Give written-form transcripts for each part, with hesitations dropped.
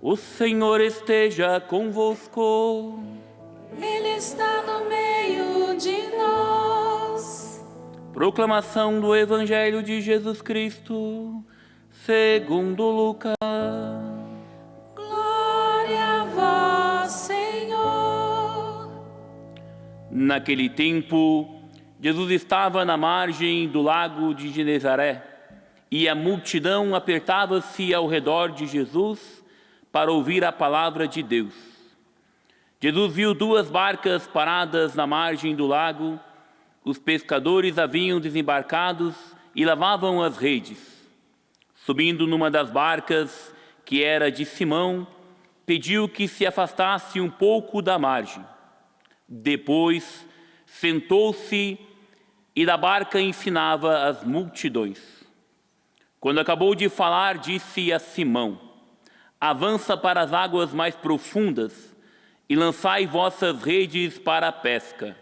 O Senhor esteja convosco. Ele está no meio de nós. Proclamação do Evangelho de Jesus Cristo, segundo Lucas. Glória a vós, Senhor. Naquele tempo, Jesus estava na margem do lago de Genezaré, e a multidão apertava-se ao redor de Jesus para ouvir a palavra de Deus. Jesus viu 2 barcas paradas na margem do lago. Os pescadores haviam desembarcado e lavavam as redes. Subindo numa das barcas, que era de Simão, pediu que se afastasse um pouco da margem. Depois, sentou-se e da barca ensinava as multidões. Quando acabou de falar, disse a Simão: avança para as águas mais profundas e lançai vossas redes para a pesca.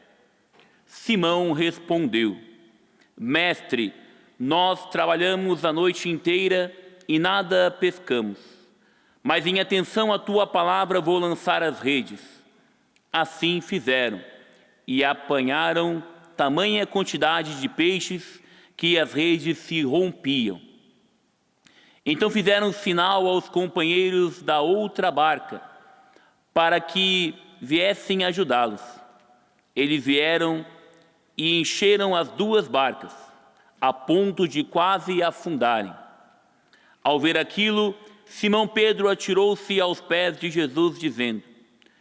Simão respondeu: Mestre, nós trabalhamos a noite inteira e nada pescamos, mas em atenção à tua palavra vou lançar as redes. Assim fizeram, e apanharam tamanha quantidade de peixes que as redes se rompiam. Então fizeram sinal aos companheiros da outra barca, para que viessem ajudá-los. Eles vieram e encheram as 2 barcas, a ponto de quase afundarem. Ao ver aquilo, Simão Pedro atirou-se aos pés de Jesus, dizendo: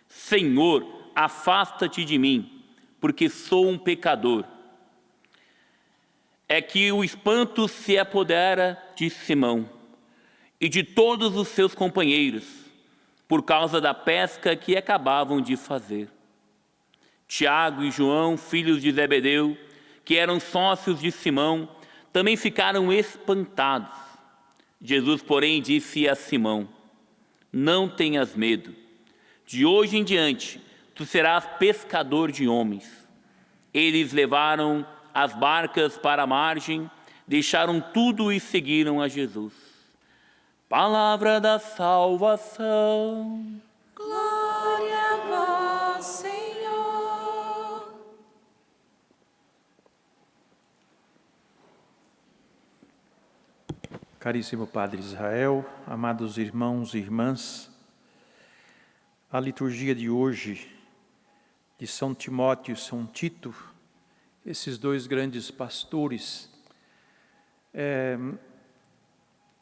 Senhor, afasta-te de mim, porque sou um pecador. É que o espanto se apodera de Simão e de todos os seus companheiros, por causa da pesca que acabavam de fazer. Tiago e João, filhos de Zebedeu, que eram sócios de Simão, também ficaram espantados. Jesus, porém, disse a Simão: não tenhas medo. De hoje em diante, tu serás pescador de homens. Eles levaram as barcas para a margem, deixaram tudo e seguiram a Jesus. Palavra da salvação. Glória a vós, Senhor. Caríssimo Padre Israel, amados irmãos e irmãs, a liturgia de hoje, de São Timóteo e São Tito, esses 2 grandes pastores,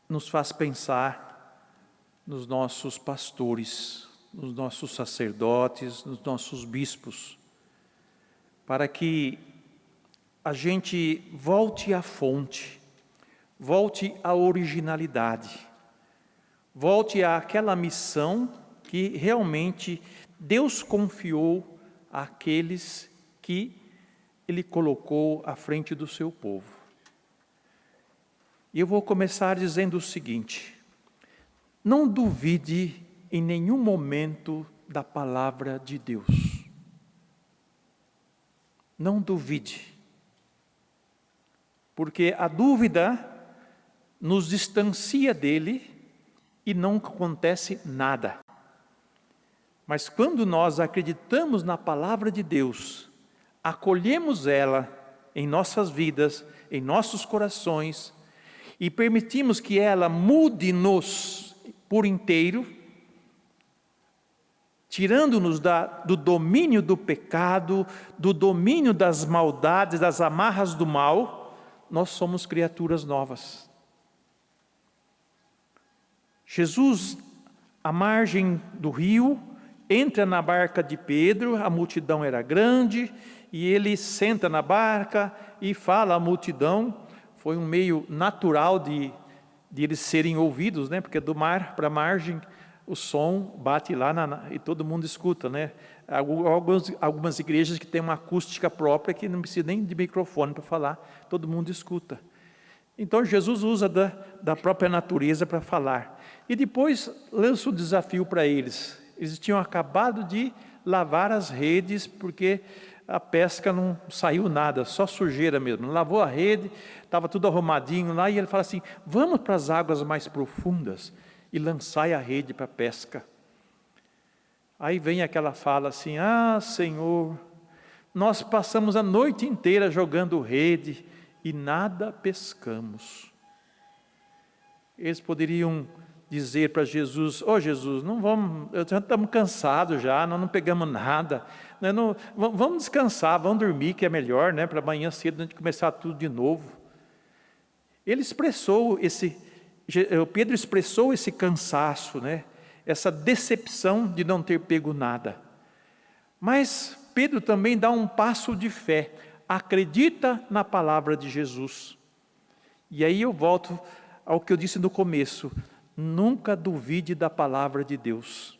nos faz pensar nos nossos pastores, nos nossos sacerdotes, nos nossos bispos, para que a gente volte à fonte, volte à originalidade, volte àquela missão que realmente Deus confiou àqueles que Ele colocou à frente do seu povo. E eu vou começar dizendo o seguinte: não duvide em nenhum momento da palavra de Deus. Não duvide. Porque a dúvida nos distancia dele e não acontece nada. Mas quando nós acreditamos na palavra de Deus, acolhemos ela em nossas vidas, em nossos corações, e permitimos que ela mude-nos por inteiro, tirando-nos do domínio do pecado, do domínio das maldades, das amarras do mal, nós somos criaturas novas. Jesus, à margem do rio, entra na barca de Pedro, a multidão era grande, e ele senta na barca e fala à multidão. Foi um meio natural de eles serem ouvidos, né? Porque do mar para a margem o som bate lá e todo mundo escuta, né? Algumas igrejas que têm uma acústica própria que não precisa nem de microfone para falar, todo mundo escuta. Então Jesus usa da própria natureza para falar. E depois lança o desafio para eles. Eles tinham acabado de lavar as redes, porque a pesca não saiu nada, só sujeira mesmo. Lavou a rede, estava tudo arrumadinho lá, e ele fala assim: vamos para as águas mais profundas e lançai a rede para a pesca. Aí vem aquela fala assim: ah, Senhor, nós passamos a noite inteira jogando rede e nada pescamos. Eles poderiam dizer para Jesus: ô Jesus, não vamos, já estamos cansados já, nós não pegamos nada, vamos descansar, vamos dormir que é melhor, né, para amanhã cedo a gente começar tudo de novo. Pedro expressou esse cansaço, né, essa decepção de não ter pego nada. Mas Pedro também dá um passo de fé, acredita na palavra de Jesus. E aí eu volto ao que eu disse no começo: nunca duvide da palavra de Deus,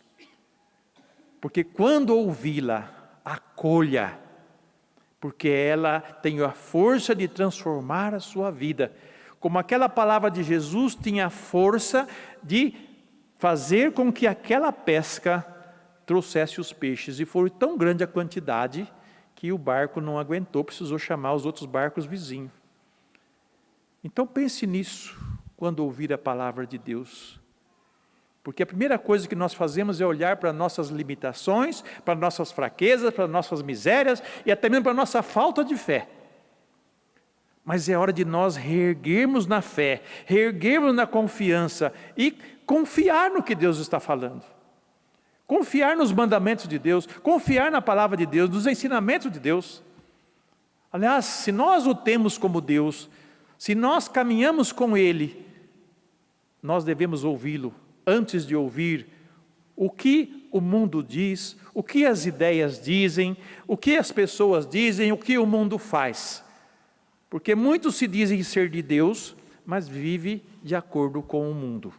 porque quando ouvi-la, acolha, porque ela tem a força de transformar a sua vida, como aquela palavra de Jesus tinha a força de fazer com que aquela pesca trouxesse os peixes, e foi tão grande a quantidade que o barco não aguentou, precisou chamar os outros barcos vizinhos. Então pense nisso quando ouvir a palavra de Deus, porque a primeira coisa que nós fazemos é olhar para nossas limitações, para nossas fraquezas, para nossas misérias e até mesmo para nossa falta de fé. Mas é hora de nós reerguermos na fé, reerguermos na confiança e confiar no que Deus está falando. Confiar nos mandamentos de Deus, confiar na palavra de Deus, nos ensinamentos de Deus. Aliás, se nós o temos como Deus, se nós caminhamos com Ele, nós devemos ouvi-lo antes de ouvir o que o mundo diz, o que as ideias dizem, o que as pessoas dizem, o que o mundo faz. Porque muitos se dizem ser de Deus, mas vivem de acordo com o mundo.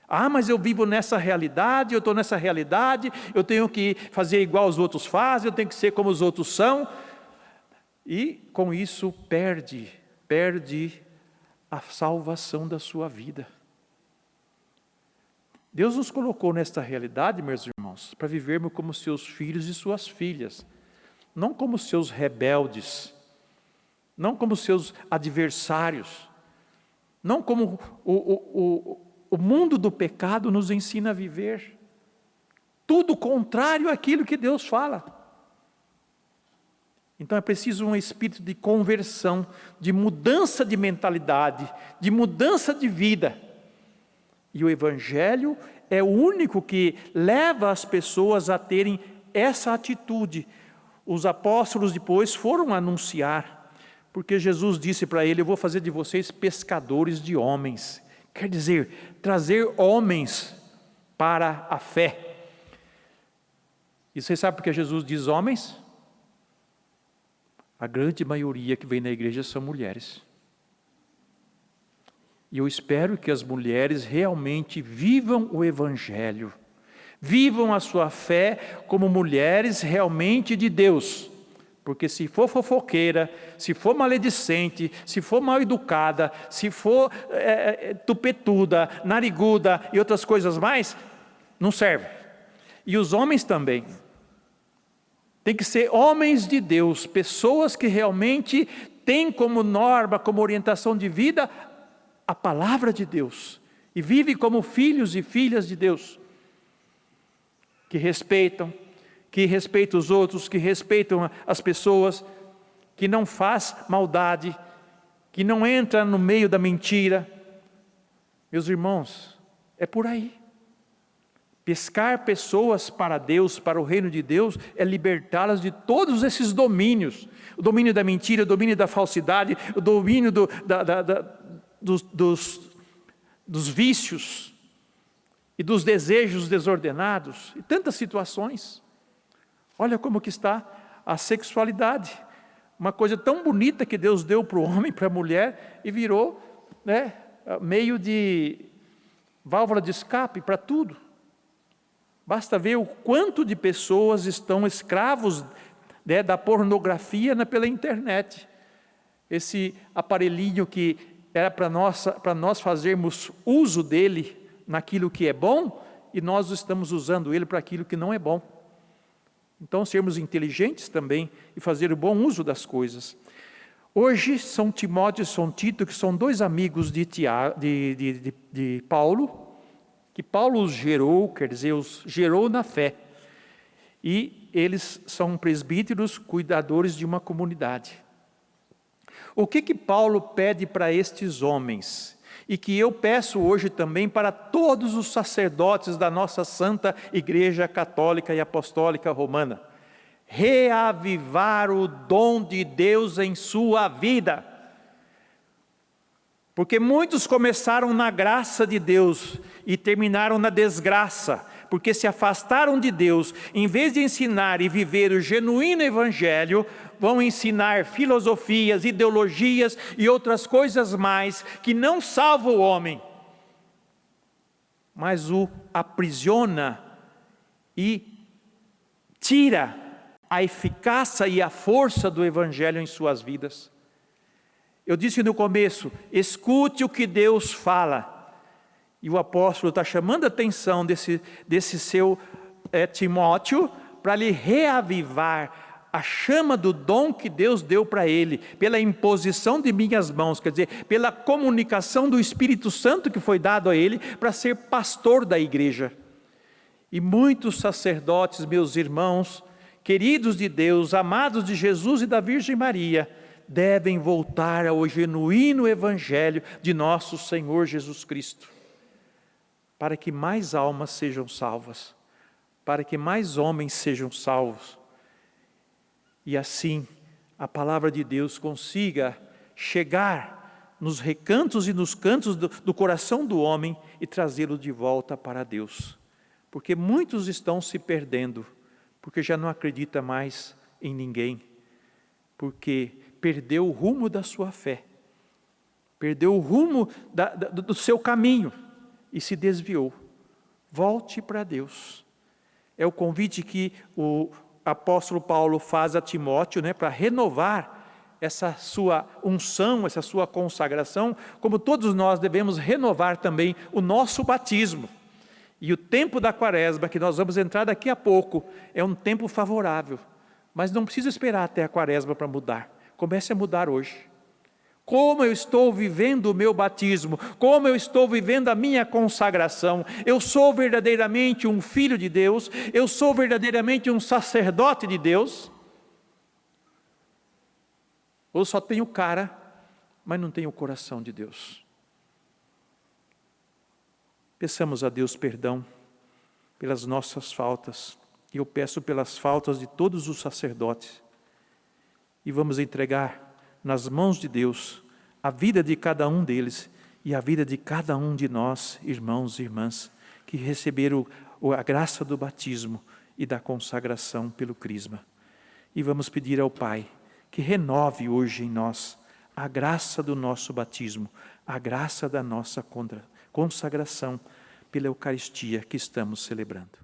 Ah, mas eu vivo nessa realidade, eu estou nessa realidade, eu tenho que fazer igual os outros fazem, eu tenho que ser como os outros são. E com isso perde a salvação da sua vida. Deus nos colocou nesta realidade, meus irmãos, para vivermos como seus filhos e suas filhas, não como seus rebeldes, não como seus adversários, não como o mundo do pecado nos ensina a viver. Tudo contrário àquilo que Deus fala. Então é preciso um espírito de conversão, de mudança de mentalidade, de mudança de vida. E o Evangelho é o único que leva as pessoas a terem essa atitude. Os apóstolos depois foram anunciar, porque Jesus disse para ele: eu vou fazer de vocês pescadores de homens. Quer dizer, trazer homens para a fé. E você sabe por que Jesus diz homens? A grande maioria que vem na igreja são mulheres. E eu espero que as mulheres realmente vivam o Evangelho, vivam a sua fé como mulheres realmente de Deus. Porque se for fofoqueira, se for maledicente, se for mal educada, se for tupetuda, nariguda e outras coisas mais, não serve. E os homens também. Tem que ser homens de Deus, pessoas que realmente têm como norma, como orientação de vida, a palavra de Deus. E vivem como filhos e filhas de Deus. Que respeitam os outros, que respeitam as pessoas, que não faz maldade, que não entra no meio da mentira. Meus irmãos, é por aí. Pescar pessoas para Deus, para o reino de Deus, é libertá-las de todos esses domínios. O domínio da mentira, o domínio da falsidade, o domínio dos vícios e dos desejos desordenados, e tantas situações. Olha como que está a sexualidade, uma coisa tão bonita que Deus deu para o homem, para a mulher, e virou, meio de válvula de escape para tudo. Basta ver o quanto de pessoas estão escravos da pornografia pela internet. Esse aparelhinho que era para nós fazermos uso dele naquilo que é bom, e nós estamos usando ele para aquilo que não é bom. Então, sermos inteligentes também e fazer o bom uso das coisas. Hoje, São Timóteo e São Tito, que são dois amigos de Paulo, que Paulo os gerou, quer dizer, os gerou na fé. E eles são presbíteros, cuidadores de uma comunidade. O que Paulo pede para estes homens? E que eu peço hoje também para todos os sacerdotes da nossa Santa Igreja Católica e Apostólica Romana: reavivar o dom de Deus em sua vida. Porque muitos começaram na graça de Deus e terminaram na desgraça, porque se afastaram de Deus. Em vez de ensinar e viver o genuíno evangelho, vão ensinar filosofias, ideologias e outras coisas mais que não salvam o homem, mas o aprisiona e tira a eficácia e a força do evangelho em suas vidas. Eu disse no começo, escute o que Deus fala. E o apóstolo está chamando a atenção desse seu Timóteo, para lhe reavivar a chama do dom que Deus deu para ele, pela imposição de minhas mãos, quer dizer, pela comunicação do Espírito Santo que foi dado a ele, para ser pastor da igreja. E muitos sacerdotes, meus irmãos, queridos de Deus, amados de Jesus e da Virgem Maria, devem voltar ao genuíno evangelho de nosso Senhor Jesus Cristo, para que mais almas sejam salvas, para que mais homens sejam salvos, e assim a palavra de Deus consiga chegar nos recantos e nos cantos do coração do homem e trazê-lo de volta para Deus. Porque muitos estão se perdendo, porque já não acredita mais em ninguém, porque perdeu o rumo da sua fé, perdeu o rumo do seu caminho e se desviou. Volte para Deus. É o convite que o apóstolo Paulo faz a Timóteo, para renovar essa sua unção, essa sua consagração, como todos nós devemos renovar também o nosso batismo. E o tempo da quaresma, que nós vamos entrar daqui a pouco, é um tempo favorável, mas não precisa esperar até a quaresma para mudar. Comece a mudar hoje. Como eu estou vivendo o meu batismo, como eu estou vivendo a minha consagração. Eu sou verdadeiramente um filho de Deus, eu sou verdadeiramente um sacerdote de Deus, ou só tenho cara, mas não tenho o coração de Deus. Peçamos a Deus perdão pelas nossas faltas, e eu peço pelas faltas de todos os sacerdotes, e vamos entregar nas mãos de Deus a vida de cada um deles e a vida de cada um de nós, irmãos e irmãs, que receberam a graça do batismo e da consagração pelo crisma. E vamos pedir ao Pai que renove hoje em nós a graça do nosso batismo, a graça da nossa consagração pela Eucaristia que estamos celebrando.